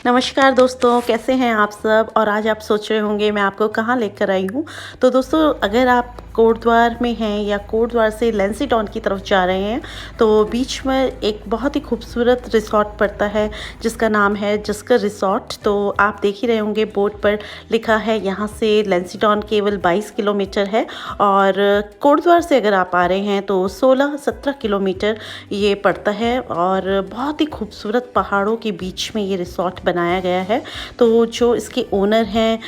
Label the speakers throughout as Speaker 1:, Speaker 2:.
Speaker 1: नमस्कार दोस्तों, कैसे हैं आप सब? और आज आप सोच रहे होंगे मैं आपको कहाँ लेकर आई हूँ। तो दोस्तों, अगर आप कोटद्वार में हैं या कोटद्वार से लेंसीटॉन की तरफ जा रहे हैं, तो बीच में एक बहुत ही खूबसूरत रिसॉर्ट पड़ता है जिसका नाम है जस्कर रिसॉर्ट। तो आप देख ही रहे होंगे बोर्ड पर लिखा है यहाँ से लेंसीटॉन केवल 22 किलोमीटर है, और कोटद्वार से अगर आप आ रहे हैं तो 16-17 किलोमीटर ये पड़ता है। और बहुत ही खूबसूरत पहाड़ों के बीच में ये रिसॉर्ट बनाया गया है। तो जो इसके ओनर हैं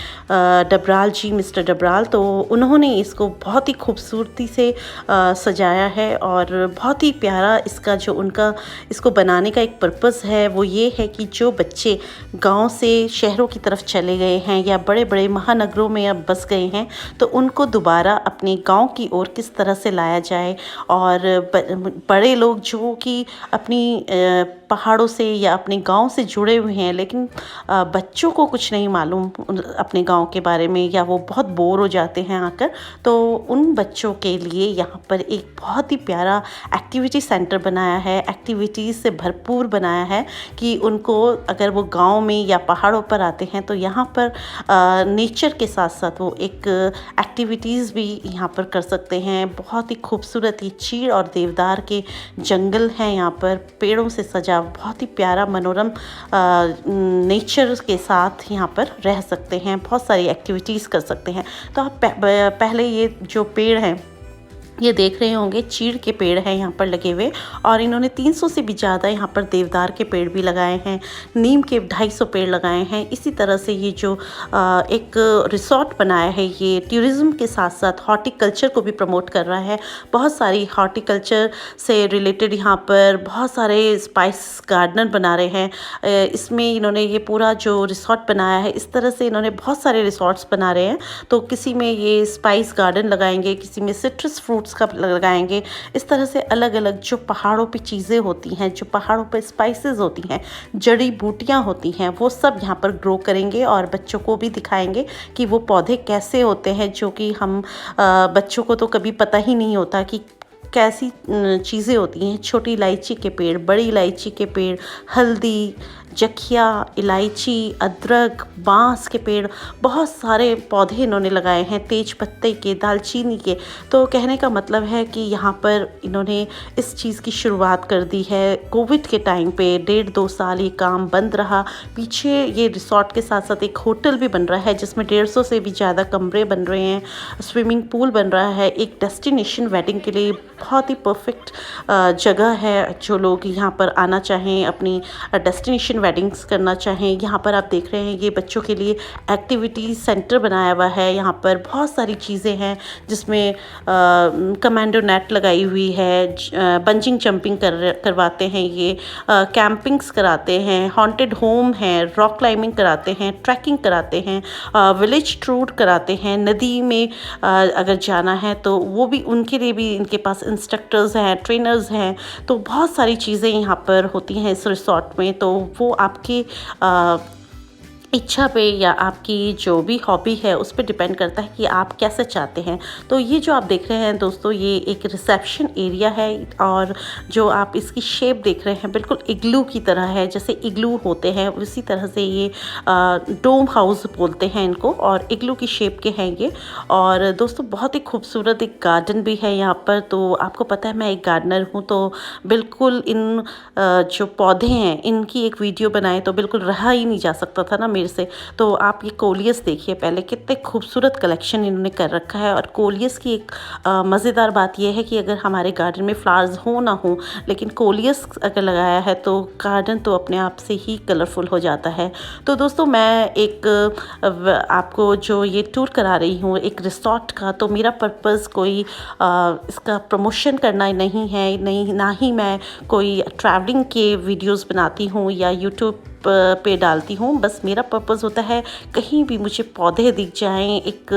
Speaker 1: डबराल जी, मिस्टर डबराल, तो उन्होंने इसको बहुत ही खूबसूरती से सजाया है। और बहुत ही प्यारा इसका जो उनका इसको बनाने का एक पर्पस है वो ये है कि जो बच्चे गांव से शहरों की तरफ चले गए हैं या बड़े बड़े महानगरों में अब बस गए हैं, तो उनको दोबारा अपने गांव की ओर किस तरह से लाया जाए। और बड़े लोग जो कि अपनी पहाड़ों से या अपने गांव से जुड़े हुए हैं, लेकिन बच्चों को कुछ नहीं मालूम अपने गांव के बारे में, या वो बहुत बोर हो जाते हैं आकर, तो उन बच्चों के लिए यहाँ पर एक बहुत ही प्यारा एक्टिविटी सेंटर बनाया है, एक्टिविटीज़ से भरपूर बनाया है कि उनको अगर वो गांव में या पहाड़ों पर आते हैं तो यहाँ पर नेचर के साथ साथ वो एक एक्टिविटीज़ भी यहाँ पर कर सकते हैं। बहुत ही खूबसूरत ये चीड़ और देवदार के जंगल हैं, यहाँ पर पेड़ों से सजा बहुत ही प्यारा मनोरम नेचर के साथ यहाँ पर रह सकते हैं, बहुत सारी एक्टिविटीज़ कर सकते हैं। तो आप पहले ये जो पेड़ हैं ये देख रहे होंगे, चीड़ के पेड़ हैं यहाँ पर लगे हुए, और इन्होंने 300 से भी ज़्यादा यहाँ पर देवदार के पेड़ भी लगाए हैं, नीम के 250 पेड़ लगाए हैं। इसी तरह से ये जो एक रिसॉर्ट बनाया है ये टूरिज़्म के साथ साथ हॉर्टिकल्चर को भी प्रमोट कर रहा है। बहुत सारी हॉर्टिकल्चर से रिलेटेड यहाँ पर बहुत सारे स्पाइस गार्डनर बना रहे हैं। इसमें इन्होंने ये पूरा जो रिसॉर्ट बनाया है, इस तरह से इन्होंने बहुत सारे रिसॉर्ट्स बना रहे हैं। तो किसी में ये स्पाइस गार्डन लगाएंगे, किसी में सिट्रस फ्रूट्स का लगाएंगे। इस तरह से अलग अलग जो पहाड़ों पे चीज़ें होती हैं, जो पहाड़ों पे स्पाइसेस होती हैं, जड़ी बूटियां होती हैं, वो सब यहाँ पर ग्रो करेंगे और बच्चों को भी दिखाएंगे कि वो पौधे कैसे होते हैं, जो कि हम बच्चों को तो कभी पता ही नहीं होता कि कैसी चीज़ें होती हैं। छोटी इलायची के पेड़, बड़ी इलायची के पेड़, हल्दी, जखिया, इलायची, अदरक, बांस के पेड़, बहुत सारे पौधे इन्होंने लगाए हैं, तेज पत्ते के, दालचीनी के। तो कहने का मतलब है कि यहाँ पर इन्होंने इस चीज़ की शुरुआत कर दी है। कोविड के टाइम पे 1.5-2 साल ये काम बंद रहा। पीछे ये रिसॉर्ट के साथ साथ एक होटल भी बन रहा है जिसमें 150 से भी ज़्यादा कमरे बन रहे हैं, स्विमिंग पूल बन रहा है। एक डेस्टिनेशन वेडिंग के लिए बहुत ही परफेक्ट जगह है। जो लोग यहाँ पर आना चाहें, अपनी डेस्टिनेशन वेडिंग्स करना चाहें, यहाँ पर आप देख रहे हैं ये बच्चों के लिए एक्टिविटी सेंटर बनाया हुआ है। यहाँ पर बहुत सारी चीज़ें हैं जिसमें कमांडो नेट लगाई हुई है, बंजिंग जंपिंग करवाते हैं, ये कैंपिंग्स कराते हैं, हॉन्टेड होम है, रॉक क्लाइंबिंग कराते हैं, ट्रैकिंग कराते हैं, विलेज टूर कराते हैं। नदी में अगर जाना है तो वो भी उनके लिए भी इनके पास इंस्ट्रक्टर्स हैं, ट्रेनर्स हैं। तो बहुत सारी चीज़ें यहाँ पर होती हैं इस रिसॉर्ट में। तो वो आपकी इच्छा पे या आपकी जो भी हॉबी है उस पर डिपेंड करता है कि आप कैसे चाहते हैं। तो ये जो आप देख रहे हैं दोस्तों, ये एक रिसेप्शन एरिया है, और जो आप इसकी शेप देख रहे हैं बिल्कुल इग्लू की तरह है। जैसे इग्लू होते हैं उसी तरह से ये डोम हाउस बोलते हैं इनको, और इग्लू की शेप के हैं ये। और दोस्तों, बहुत ही खूबसूरत एक गार्डन भी है यहाँ पर। तो आपको पता है मैं एक गार्डनर हूँ, तो बिल्कुल इन जो पौधे हैं इनकी एक वीडियो बनाए तो बिल्कुल रहा ही नहीं जा सकता था ना से। तो आप ये कोलियस देखिए पहले, कितने खूबसूरत कलेक्शन इन्होंने कर रखा है। और कोलियस की एक मज़ेदार बात यह है कि अगर हमारे गार्डन में फ्लावर्स हो ना हो, लेकिन कोलियस अगर लगाया है तो गार्डन तो अपने आप से ही कलरफुल हो जाता है। तो दोस्तों, मैं एक आपको जो ये टूर करा रही हूँ एक रिसॉर्ट का, तो मेरा पर्पज़ कोई इसका प्रमोशन करना नहीं है, ना ही मैं कोई ट्रैवलिंग के वीडियोज़ बनाती हूँ या यूट्यूब पे डालती हूँ। बस मेरा पर्पज़ होता है कहीं भी मुझे पौधे दिख जाएं, एक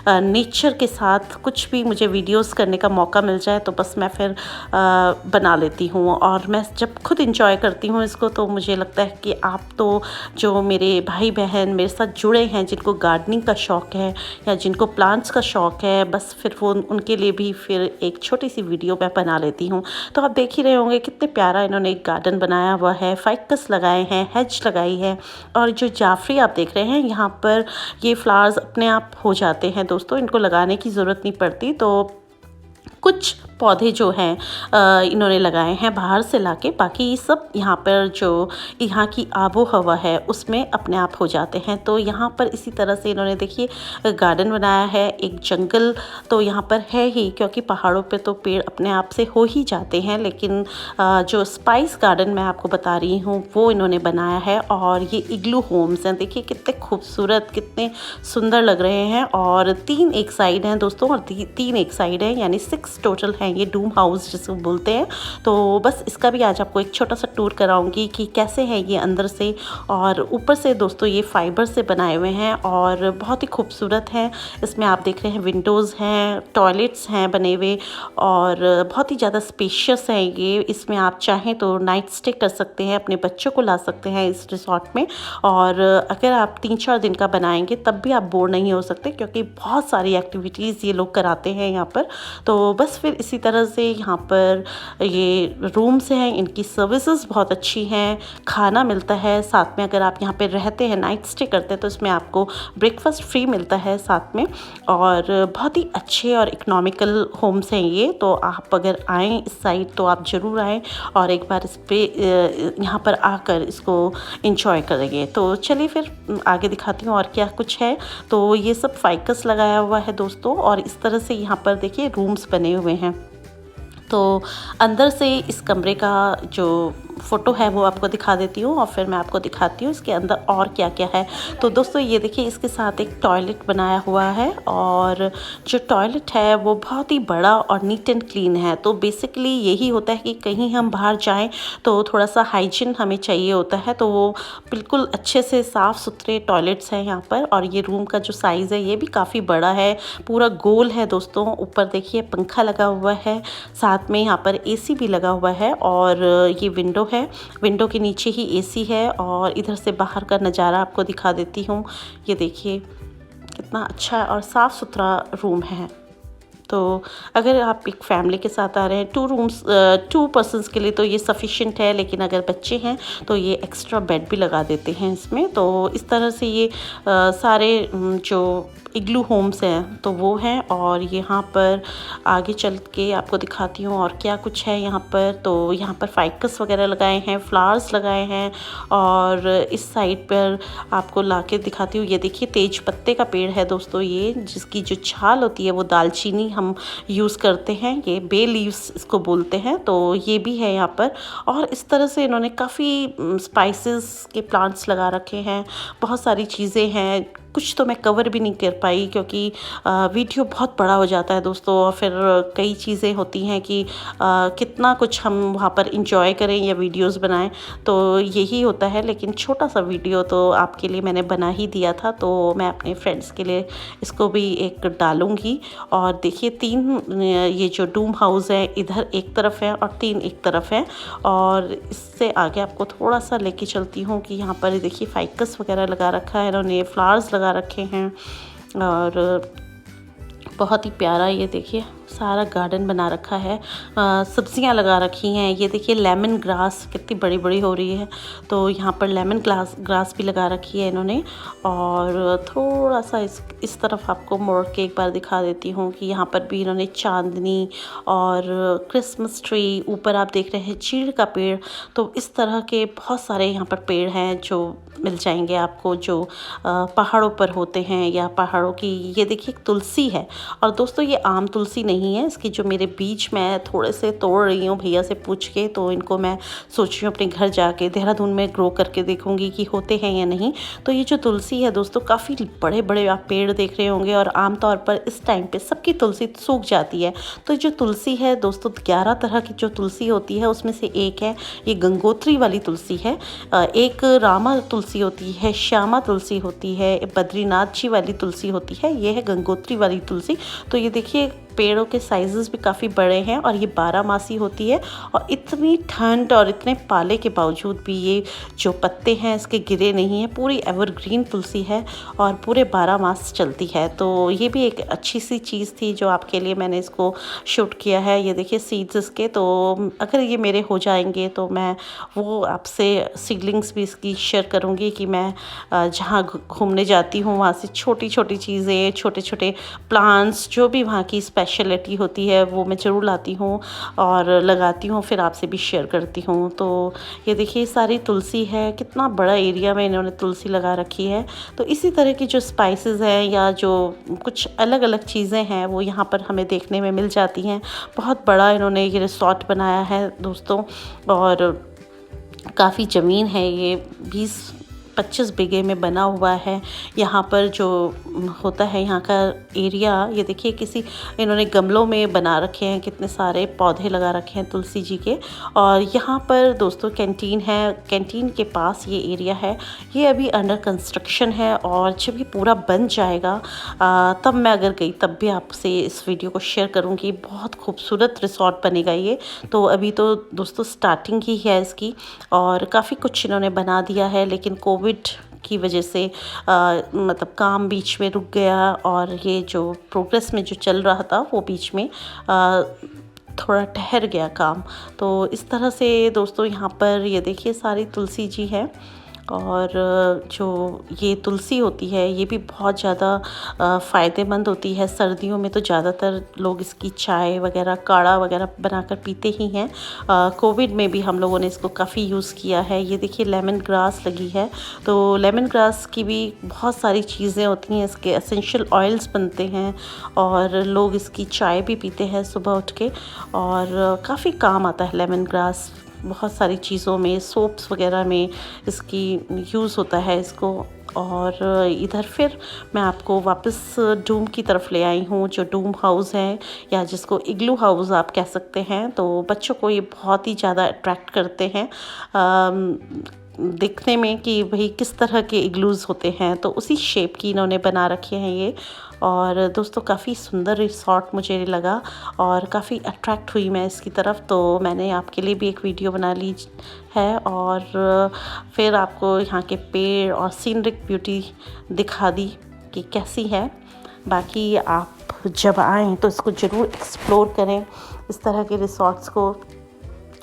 Speaker 1: नेचर के साथ कुछ भी मुझे वीडियोस करने का मौका मिल जाए तो बस मैं फिर बना लेती हूँ। और मैं जब खुद इंजॉय करती हूँ इसको, तो मुझे लगता है कि आप तो जो मेरे भाई बहन मेरे साथ जुड़े हैं, जिनको गार्डनिंग का शौक़ है या जिनको प्लांट्स का शौक़ है, बस फिर वो उनके लिए भी फिर एक छोटी सी वीडियो मैं बना लेती हूँ। तो आप देख ही रहे होंगे कितने प्यारा इन्होंने एक गार्डन बनाया हुआ है, फाइकस लगाए हैं, हेज टच लगाई है। और जो जाफरी आप देख रहे हैं यहाँ पर, ये फ्लावर्स अपने आप हो जाते हैं दोस्तों, इनको लगाने की ज़रूरत नहीं पड़ती। तो कुछ पौधे जो हैं इन्होंने लगाए हैं बाहर से लाके, बाकी सब यहाँ पर जो यहाँ की आबो हवा है उसमें अपने आप हो जाते हैं। तो यहाँ पर इसी तरह से इन्होंने देखिए गार्डन बनाया है। एक जंगल तो यहाँ पर है ही, क्योंकि पहाड़ों पे तो पेड़ अपने आप से हो ही जाते हैं, लेकिन जो स्पाइस गार्डन मैं आपको बता रही हूँ वो इन्होंने बनाया है। और ये इग्लू होम्स हैं, देखिए कितने खूबसूरत, कितने सुंदर लग रहे हैं। और 3 एक साइड हैं दोस्तों, और 3 एक साइड है, यानी 6 टोटल हैं ये डूम हाउस जिसको बोलते हैं। तो बस इसका भी आज आपको एक छोटा सा टूर कराऊंगी कि कैसे है ये अंदर से और ऊपर से। दोस्तों ये फाइबर से बनाए हुए हैं और बहुत ही खूबसूरत हैं। इसमें आप देख रहे हैं विंडोज़ हैं, टॉयलेट्स हैं बने हुए, और बहुत ही ज़्यादा स्पेशियस हैं ये। इसमें आप चाहें तो नाइट स्टे कर सकते हैं, अपने बच्चों को ला सकते हैं इस रिसोर्ट में। और अगर आप 3-4 दिन का बनाएंगे तब भी आप बोर नहीं हो सकते, क्योंकि बहुत सारी एक्टिविटीज़ ये लोग कराते हैं यहाँ पर। तो बस फिर इसी तरह से यहाँ पर ये रूम्स हैं, इनकी सर्विसेज बहुत अच्छी हैं, खाना मिलता है साथ में। अगर आप यहाँ पे रहते हैं, नाइट स्टे करते हैं, तो इसमें आपको ब्रेकफास्ट फ्री मिलता है साथ में। और बहुत ही अच्छे और इकोनॉमिकल होम्स हैं ये। तो आप अगर आएँ इस साइड तो आप ज़रूर आएँ और एक बार इस पे यहाँ पर आकर इसको इंजॉय करेंगे। तो चलिए फिर आगे दिखाती हूँ और क्या कुछ है। तो ये सब फाइकस लगाया हुआ है दोस्तों, और इस तरह से यहाँ पर देखिए रूम्स बने हुए हैं। तो अंदर से इस कमरे का जो फ़ोटो है वो आपको दिखा देती हूँ, और फिर मैं आपको दिखाती हूँ इसके अंदर और क्या क्या है। तो दोस्तों ये देखिए इसके साथ एक टॉयलेट बनाया हुआ है, और जो टॉयलेट है वो बहुत ही बड़ा और नीट एंड क्लीन है। तो बेसिकली यही होता है कि कहीं हम बाहर जाएं तो थोड़ा सा हाइजीन हमें चाहिए होता है, तो वो बिल्कुल अच्छे से साफ़ सुथरे टॉयलेट्स हैं यहाँ पर। और ये रूम का जो साइज़ है ये भी काफ़ी बड़ा है, पूरा गोल है दोस्तों। ऊपर देखिए पंखा लगा हुआ है, साथ में यहाँ पर एसी भी लगा हुआ है, और ये विंडो है, विंडो के नीचे ही एसी है। और इधर से बाहर का नज़ारा आपको दिखा देती हूँ। ये देखिए कितना अच्छा और साफ़ सुथरा रूम है। तो अगर आप एक फैमिली के साथ आ रहे हैं 2 पर्सन्स के लिए तो ये सफिशिएंट है, लेकिन अगर बच्चे हैं तो ये एक्स्ट्रा बेड भी लगा देते हैं इसमें। तो इस तरह से ये सारे जो इग्लू होम्स हैं तो वो हैं। और यहाँ पर आगे चल के आपको दिखाती हूँ और क्या कुछ है यहाँ पर। तो यहाँ पर फाइकस वगैरह लगाए हैं, फ्लावर्स लगाए हैं, और इस साइड पर आपको लाके दिखाती हूँ। ये देखिए तेज पत्ते का पेड़ है दोस्तों, ये जिसकी जो छाल होती है वो दालचीनी हम यूज़ करते हैं, ये बे लीव्स इसको बोलते हैं। तो ये भी है यहाँ पर। और इस तरह से इन्होंने काफ़ी स्पाइसेस के प्लांट्स लगा रखे हैं, बहुत सारी चीज़ें हैं। कुछ तो मैं कवर भी नहीं कर पाई क्योंकि वीडियो बहुत बड़ा हो जाता है दोस्तों, और फिर कई चीज़ें होती हैं कि कितना कुछ हम वहाँ पर इंजॉय करें या वीडियोस बनाएं, तो यही होता है। लेकिन छोटा सा वीडियो तो आपके लिए मैंने बना ही दिया था, तो मैं अपने फ्रेंड्स के लिए इसको भी एक डालूँगी। और देखिए 3 ये जो डूम हाउस है इधर एक तरफ है और 3 एक तरफ है। और इससे आगे आपको थोड़ा सा लेके चलती हूँ कि यहाँ पर देखिए फाइकस वगैरह लगा रखा है इन्होंने, फ्लावर्स लगा रखे हैं, और बहुत ही प्यारा ये देखिए सारा गार्डन बना रखा है। सब्जियां लगा रखी हैं, ये देखिए लेमन ग्रास कितनी बड़ी बड़ी हो रही है, तो यहाँ पर लेमन ग्रास भी लगा रखी है इन्होंने। और थोड़ा सा इस तरफ आपको मोड़ के एक बार दिखा देती हूँ कि यहाँ पर भी इन्होंने चांदनी और क्रिसमस ट्री, ऊपर आप देख रहे हैं चीड़ का पेड़। तो इस तरह के बहुत सारे यहाँ पर पेड़ हैं जो मिल जाएंगे आपको, जो पहाड़ों पर होते हैं या पहाड़ों की। ये देखिए तुलसी है, और दोस्तों ये आम तुलसी नहीं है, इसकी जो मेरे बीज मैं थोड़े से तोड़ रही हूँ भैया से पूछ के। तो इनको मैं सोच रही हूँ अपने घर जाके देहरादून में ग्रो करके देखूँगी कि होते हैं या नहीं। तो ये जो तुलसी है दोस्तों काफ़ी बड़े बड़े आप पेड़ देख रहे होंगे, और आमतौर पर इस टाइम पे सबकी तुलसी सूख जाती है। तो जो तुलसी है दोस्तों 11 तरह की जो तुलसी होती है उसमें से एक है ये गंगोत्री वाली तुलसी है, एक रामा तुलसी होती है, श्यामा तुलसी होती है, बद्रीनाथ जी वाली तुलसी होती है, ये है गंगोत्री वाली तुलसी। तो ये देखिए पेड़ों के साइजेस भी काफ़ी बड़े हैं और ये 12 मासी होती है। और इतनी ठंड और इतने पाले के बावजूद भी ये जो पत्ते हैं इसके गिरे नहीं हैं। पूरी एवरग्रीन तुलसी है और पूरे 12 मास चलती है। तो ये भी एक अच्छी सी चीज़ थी जो आपके लिए मैंने इसको शूट किया है। ये देखिए सीड्स इसके, तो अगर ये मेरे हो जाएंगे तो मैं वो आपसे सीडलिंग्स भी इसकी शेयर करूँगी कि मैं जहाँ घूमने जाती हूँ वहाँ से छोटी छोटी चीज़ें, छोटे छोटे प्लांट्स, जो भी वहाँ की स्पेशलिटी होती है वो मैं ज़रूर लाती हूँ और लगाती हूँ, फिर आपसे भी शेयर करती हूँ। तो ये देखिए सारी तुलसी है, कितना बड़ा एरिया में इन्होंने तुलसी लगा रखी है। तो इसी तरह की जो स्पाइसेस हैं या जो कुछ अलग अलग चीज़ें हैं वो यहाँ पर हमें देखने में मिल जाती हैं। बहुत बड़ा इन्होंने ये रिसॉर्ट बनाया है दोस्तों, और काफ़ी ज़मीन है, ये 20-25 बीघे में बना हुआ है। यहाँ पर जो होता है यहाँ का एरिया, ये देखिए किसी इन्होंने गमलों में बना रखे हैं, कितने सारे पौधे लगा रखे हैं तुलसी जी के। और यहाँ पर दोस्तों कैंटीन है, कैंटीन के पास ये एरिया है। ये अभी अंडर कंस्ट्रक्शन है और जब ये पूरा बन जाएगा तब मैं अगर गई तब भी आपसे इस वीडियो को शेयर करूँगी। बहुत खूबसूरत रिसॉर्ट बनेगा ये। तो अभी तो दोस्तों स्टार्टिंग ही है इसकी और काफ़ी कुछ इन्होंने बना दिया है, लेकिन कोविड की वजह से मतलब काम बीच में रुक गया और ये जो प्रोग्रेस में जो चल रहा था वो बीच में थोड़ा ठहर गया काम। तो इस तरह से दोस्तों यहाँ पर ये देखिए सारी तुलसी जी है। और जो ये तुलसी होती है ये भी बहुत ज़्यादा फ़ायदेमंद होती है। सर्दियों में तो ज़्यादातर लोग इसकी चाय वगैरह, काढ़ा वगैरह बनाकर पीते ही हैं। कोविड में भी हम लोगों ने इसको काफ़ी यूज़ किया है। ये देखिए लेमन ग्रास लगी है, तो लेमन ग्रास की भी बहुत सारी चीज़ें होती हैं, इसके एसेंशियल ऑयल्स बनते हैं और लोग इसकी चाय भी पीते हैं सुबह उठ के, और काफ़ी काम आता है लेमन ग्रास। बहुत सारी चीज़ों में, सोप्स वगैरह में इसकी यूज़ होता है इसको। और इधर फिर मैं आपको वापस डूम की तरफ ले आई हूँ, जो डूम हाउस है या जिसको इग्लू हाउस आप कह सकते हैं। तो बच्चों को ये बहुत ही ज़्यादा अट्रैक्ट करते हैं देखने में कि भाई किस तरह के इग्लूज़ होते हैं। तो उसी शेप की इन्होंने बना रखे हैं ये। और दोस्तों काफ़ी सुंदर रिसॉर्ट मुझे लगा और काफ़ी अट्रैक्ट हुई मैं इसकी तरफ। तो मैंने आपके लिए भी एक वीडियो बना ली है और फिर आपको यहाँ के पेड़ और सीनरिक ब्यूटी दिखा दी कि कैसी है। बाकी आप जब आएँ तो इसको ज़रूर एक्सप्लोर करें, इस तरह के रिसॉर्ट्स को।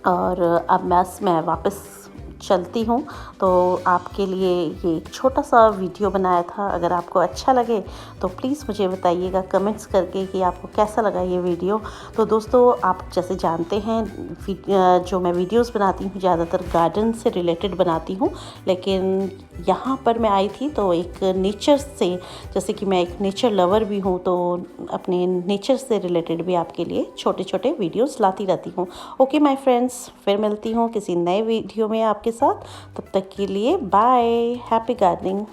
Speaker 1: और अब मैं वापस चलती हूँ, तो आपके लिए ये छोटा सा वीडियो बनाया था। अगर आपको अच्छा लगे तो प्लीज़ मुझे बताइएगा कमेंट्स करके कि आपको कैसा लगा ये वीडियो। तो दोस्तों आप जैसे जानते हैं जो मैं वीडियोस बनाती हूँ ज़्यादातर गार्डन से रिलेटेड बनाती हूँ, लेकिन यहाँ पर मैं आई थी तो एक नेचर से, जैसे कि मैं एक नेचर लवर भी हूँ, तो अपने नेचर से रिलेटेड भी आपके लिए छोटे छोटे वीडियोस लाती रहती हूँ। ओके माय फ्रेंड्स, फिर मिलती हूँ किसी नए वीडियो में आपके साथ। तब तक के लिए बाय, हैप्पी गार्डनिंग।